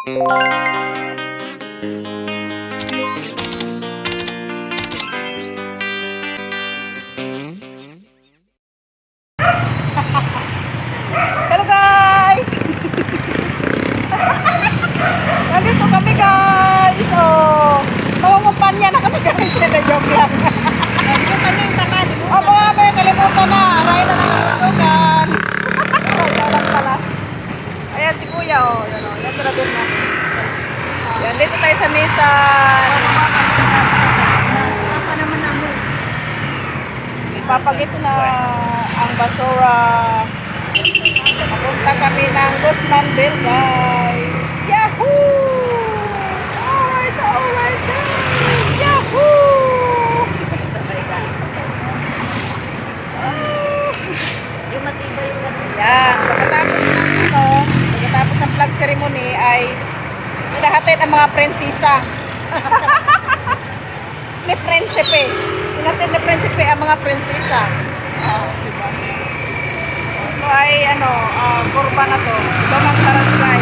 Hello guys! Nandito kami guys! Oh, mangungumpanya na kami guys. Joke lang. Kalimutan mo yung takal. Opo, may kalimutan na. Aray na nangungugan. Sarap pala. Ayan si Kuya oh. Yan oh. Yan na doon na. Yan, dito tayo sa Nissan. Apa naman na mo. Ipapagit na ang basura. Papunta kami ng Guzmanville guys. Yahoo! Alright, alright guys. Yahoo! Sabay ka. Yung matibay yung gano'n. Yan, pagkatapos ng flag ceremony ay hinahatid ang mga prinsesa. Ni prinsipe. Hinahatid ni prinsipe ang mga prinsesa. Oh, diba? Ito ay kurba na to. Ito ang Tarascay.